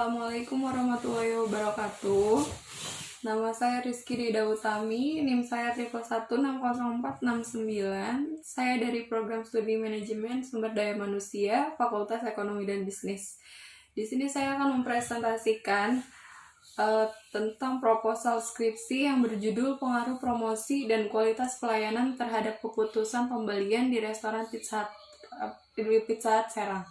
Assalamualaikum warahmatullahi wabarakatuh. Nama saya Rizky Rida Utami, NIM saya 111604669. Saya dari Program Studi Manajemen Sumber Daya Manusia, Fakultas Ekonomi dan Bisnis. Di sini saya akan mempresentasikan tentang proposal skripsi yang berjudul Pengaruh Promosi dan Kualitas Pelayanan Terhadap Keputusan Pembelian di Restoran Pizza Hut Serang.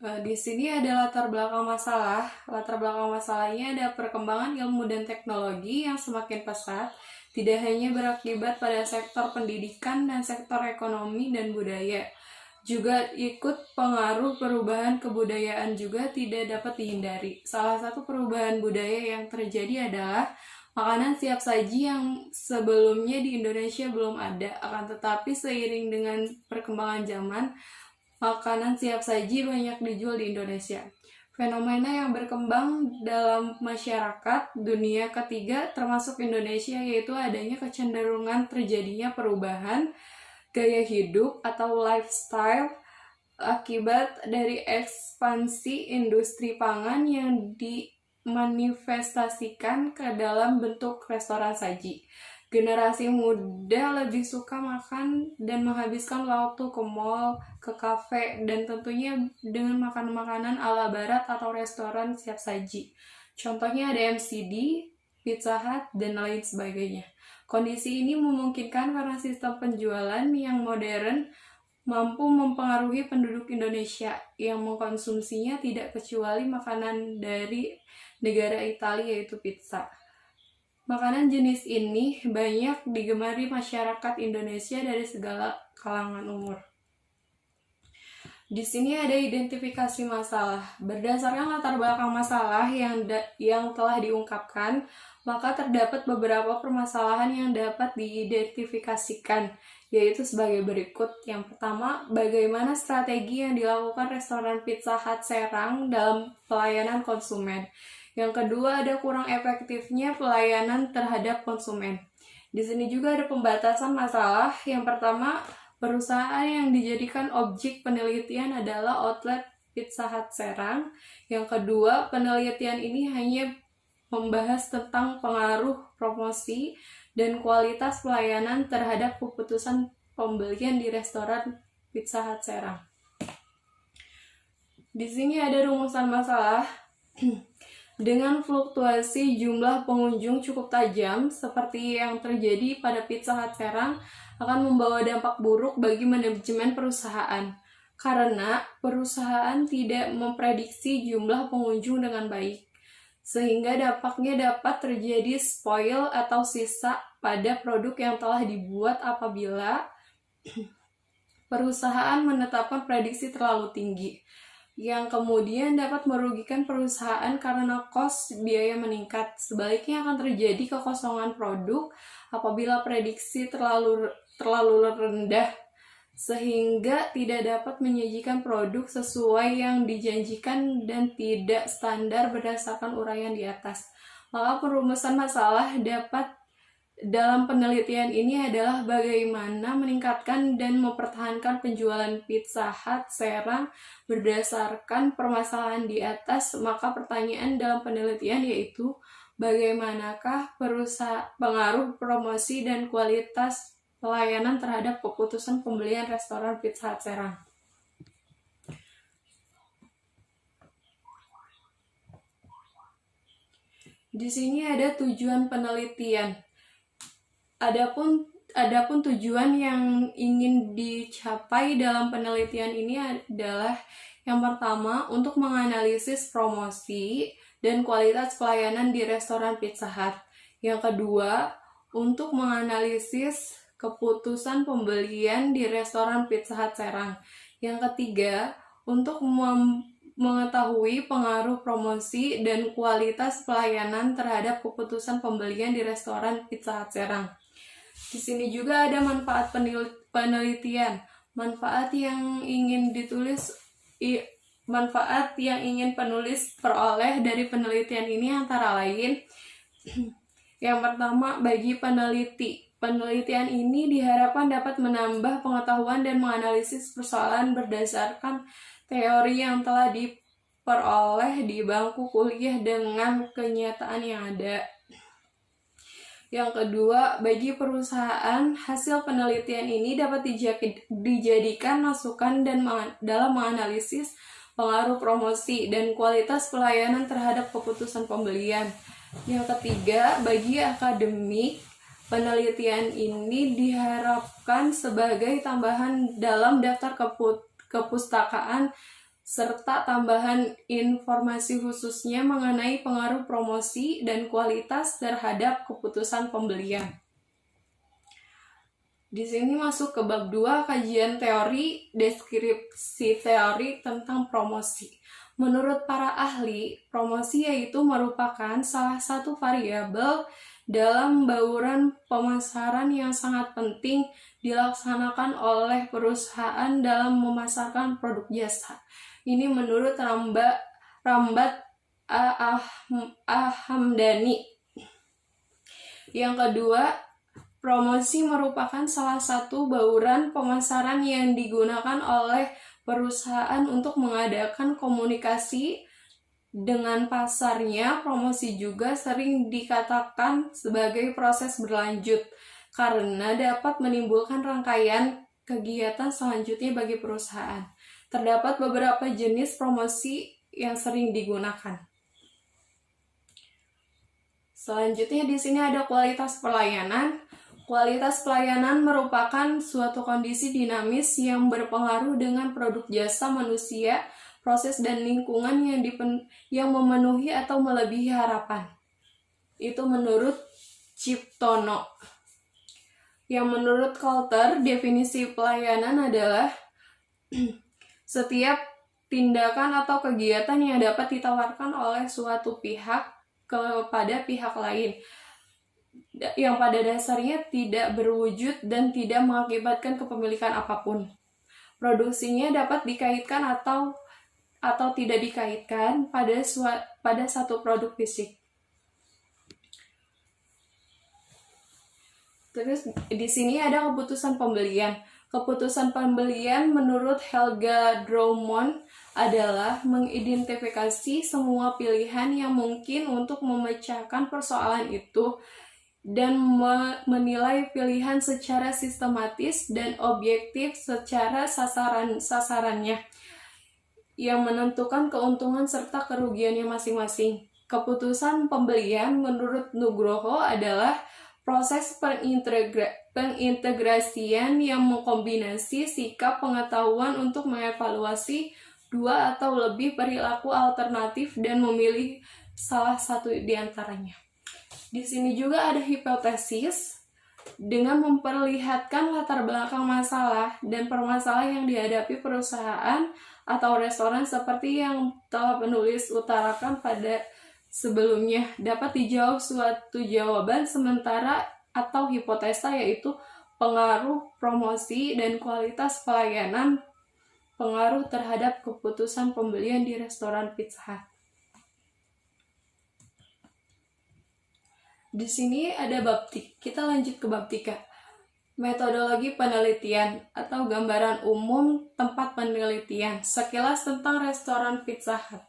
Di sini ada latar belakang masalah. Latar belakang masalahnya ada perkembangan ilmu dan teknologi yang semakin pesat, tidak hanya berakibat pada sektor pendidikan dan sektor ekonomi dan budaya, juga ikut pengaruh perubahan kebudayaan juga tidak dapat dihindari. Salah satu perubahan budaya yang terjadi adalah makanan siap saji yang sebelumnya di Indonesia belum ada, akan tetapi seiring dengan perkembangan zaman, makanan siap saji banyak dijual di Indonesia. Fenomena yang berkembang dalam masyarakat dunia ketiga termasuk Indonesia yaitu adanya kecenderungan terjadinya perubahan gaya hidup atau lifestyle akibat dari ekspansi industri pangan yang dimanifestasikan ke dalam bentuk restoran saji. Generasi muda lebih suka makan dan menghabiskan waktu ke mall, ke kafe, dan tentunya dengan makan makanan ala barat atau restoran siap saji. Contohnya ada McD, Pizza Hut, dan lain sebagainya. Kondisi ini memungkinkan karena sistem penjualan yang modern mampu mempengaruhi penduduk Indonesia yang mengkonsumsinya tidak kecuali makanan dari negara Italia yaitu pizza. Makanan jenis ini banyak digemari masyarakat Indonesia dari segala kalangan umur. Di sini ada identifikasi masalah. Berdasarkan latar belakang masalah yang telah diungkapkan, maka terdapat beberapa permasalahan yang dapat diidentifikasikan, yaitu sebagai berikut. Yang pertama, bagaimana strategi yang dilakukan restoran Pizza Hut Serang dalam pelayanan konsumen. Yang kedua, ada kurang efektifnya pelayanan terhadap konsumen. Di sini juga ada pembatasan masalah. Yang pertama, perusahaan yang dijadikan objek penelitian adalah outlet Pizza Hut Serang. Yang kedua, penelitian ini hanya membahas tentang pengaruh promosi dan kualitas pelayanan terhadap keputusan pembelian di restoran Pizza Hut Serang. Di sini ada rumusan masalah. Dengan fluktuasi jumlah pengunjung cukup tajam, seperti yang terjadi pada Pizza Hut Serang, akan membawa dampak buruk bagi manajemen perusahaan, karena perusahaan tidak memprediksi jumlah pengunjung dengan baik, sehingga dampaknya dapat terjadi spoil atau sisa pada produk yang telah dibuat apabila perusahaan menetapkan prediksi terlalu tinggi, yang kemudian dapat merugikan perusahaan karena kos biaya meningkat. Sebaliknya akan terjadi kekosongan produk apabila prediksi terlalu rendah sehingga tidak dapat menyajikan produk sesuai yang dijanjikan dan tidak standar berdasarkan uraian di atas. Maka perumusan masalah dalam penelitian ini adalah bagaimana meningkatkan dan mempertahankan penjualan Pizza Hut Serang berdasarkan permasalahan di atas. Maka pertanyaan dalam penelitian yaitu bagaimanakah pengaruh promosi dan kualitas pelayanan terhadap keputusan pembelian restoran Pizza Hut Serang. Di sini ada tujuan penelitian. Adapun tujuan yang ingin dicapai dalam penelitian ini adalah yang pertama, untuk menganalisis promosi dan kualitas pelayanan di restoran Pizza Hut. Yang kedua, untuk menganalisis keputusan pembelian di restoran Pizza Hut Serang. Yang ketiga, untuk mengetahui pengaruh promosi dan kualitas pelayanan terhadap keputusan pembelian di restoran Pizza Hut Serang. Di sini juga ada manfaat penelitian. Manfaat yang ingin penulis peroleh dari penelitian ini antara lain yang pertama, bagi peneliti. Penelitian ini diharapkan dapat menambah pengetahuan dan menganalisis persoalan berdasarkan teori yang telah diperoleh di bangku kuliah dengan kenyataan yang ada. Yang kedua, bagi perusahaan, hasil penelitian ini dapat dijadikan masukan dalam menganalisis pengaruh promosi dan kualitas pelayanan terhadap keputusan pembelian. Yang ketiga, bagi akademik, penelitian ini diharapkan sebagai tambahan dalam daftar kepustakaan serta tambahan informasi khususnya mengenai pengaruh promosi dan kualitas terhadap keputusan pembelian. Di sini masuk ke bab 2, kajian teori, deskripsi teori tentang promosi. Menurut para ahli, promosi yaitu merupakan salah satu variabel dalam bauran pemasaran yang sangat penting dilaksanakan oleh perusahaan dalam memasarkan produk jasa. Ini menurut Rambat Ahamdani. Yang kedua, promosi merupakan salah satu bauran pemasaran yang digunakan oleh perusahaan untuk mengadakan komunikasi dengan pasarnya. Promosi juga sering dikatakan sebagai proses berlanjut karena dapat menimbulkan rangkaian kegiatan selanjutnya bagi perusahaan. Terdapat beberapa jenis promosi yang sering digunakan. Selanjutnya di sini ada kualitas pelayanan. Kualitas pelayanan merupakan suatu kondisi dinamis yang berpengaruh dengan produk jasa manusia, proses dan lingkungan yang memenuhi atau melebihi harapan. Itu menurut Ciptono. Yang menurut Coulter, definisi pelayanan adalah setiap tindakan atau kegiatan yang dapat ditawarkan oleh suatu pihak kepada pihak lain yang pada dasarnya tidak berwujud dan tidak mengakibatkan kepemilikan apapun. Produksinya dapat dikaitkan atau tidak dikaitkan pada satu produk fisik. Terus di sini ada keputusan pembelian. Keputusan pembelian menurut Helga Drummond adalah mengidentifikasi semua pilihan yang mungkin untuk memecahkan persoalan itu dan menilai pilihan secara sistematis dan objektif secara sasarannya yang menentukan keuntungan serta kerugiannya masing-masing. Keputusan pembelian menurut Nugroho adalah proses pengintegrasian yang mengkombinasi sikap pengetahuan untuk mengevaluasi dua atau lebih perilaku alternatif dan memilih salah satu di antaranya. Di sini juga ada hipotesis dengan memperlihatkan latar belakang masalah dan permasalahan yang dihadapi perusahaan atau restoran seperti yang telah penulis utarakan pada sebelumnya. Dapat dijawab suatu jawaban sementara atau hipotesa, yaitu pengaruh promosi dan kualitas pelayanan pengaruh terhadap keputusan pembelian di restoran Pizza Hut. Di sini ada bab 3. Kita lanjut ke bab 3. Metodologi penelitian atau gambaran umum tempat penelitian. Sekilas tentang restoran Pizza Hut.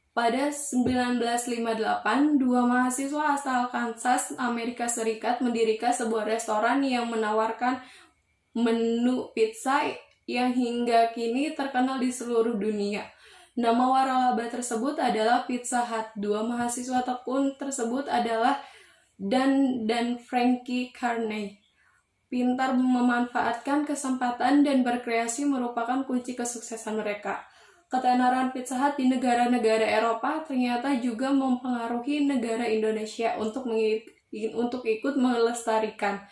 Pada 1958, dua mahasiswa asal Kansas, Amerika Serikat mendirikan sebuah restoran yang menawarkan menu pizza yang hingga kini terkenal di seluruh dunia. Nama waralaba tersebut adalah Pizza Hut. Dua mahasiswa tekun tersebut adalah Dan Frankie Carney. Pintar memanfaatkan kesempatan dan berkreasi merupakan kunci kesuksesan mereka. Ketenaran Pizza Hut di negara-negara Eropa ternyata juga mempengaruhi negara Indonesia untuk ikut melestarikan.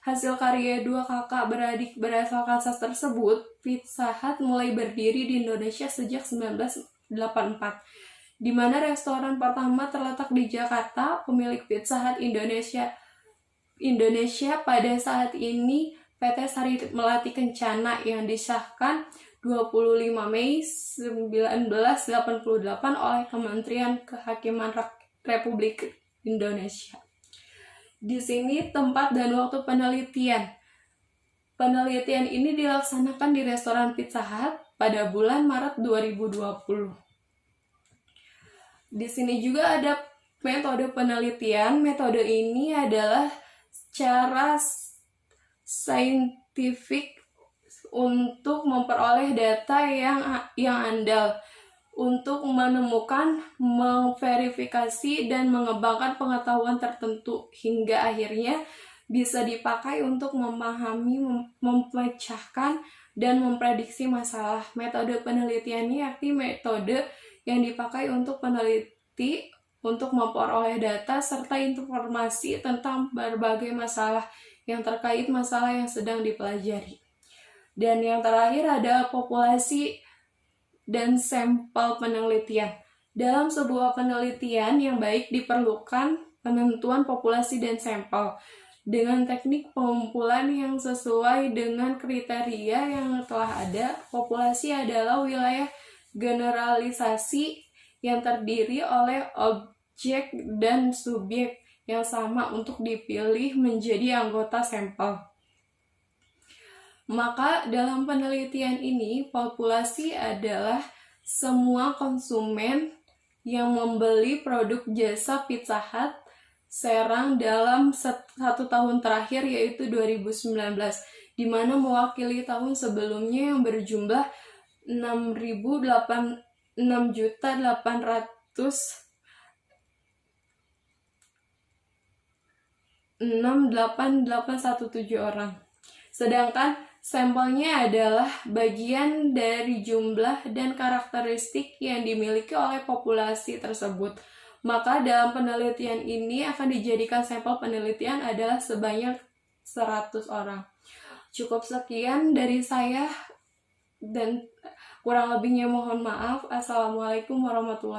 Hasil karya dua kakak beradik berasal Kansas tersebut, Pizza Hut mulai berdiri di Indonesia sejak 1984. Di mana restoran pertama terletak di Jakarta. Pemilik Pizza Hut Indonesia pada saat ini PT Sari Melati Kencana yang disahkan 25 Mei 1988 oleh Kementerian Kehakiman Republik Indonesia. Di sini tempat dan waktu penelitian. Penelitian ini dilaksanakan di restoran Pizza Hut pada bulan Maret 2020. Di sini juga ada metode penelitian. Metode ini adalah cara saintifik untuk memperoleh data yang andal untuk menemukan, memverifikasi, dan mengembangkan pengetahuan tertentu hingga akhirnya bisa dipakai untuk memahami, memecahkan, dan memprediksi masalah. Metode penelitian ini yakni metode yang dipakai untuk peneliti untuk memperoleh data serta informasi tentang berbagai masalah yang terkait masalah yang sedang dipelajari. Dan yang terakhir ada populasi dan sampel penelitian. Dalam sebuah penelitian yang baik diperlukan penentuan populasi dan sampel dengan teknik pengumpulan yang sesuai dengan kriteria yang telah ada. Populasi adalah wilayah generalisasi yang terdiri oleh objek dan subjek yang sama untuk dipilih menjadi anggota sampel. Maka dalam penelitian ini, populasi adalah semua konsumen yang membeli produk jasa Pizza Hut Serang dalam 1 tahun terakhir, yaitu 2019, di mana mewakili tahun sebelumnya yang berjumlah 6.817 orang. Sedangkan sampelnya adalah bagian dari jumlah dan karakteristik yang dimiliki oleh populasi tersebut. Maka dalam penelitian ini akan dijadikan sampel penelitian adalah sebanyak 100 orang. Cukup sekian dari saya dan kurang lebihnya mohon maaf. Assalamualaikum warahmatullahi wabarakatuh.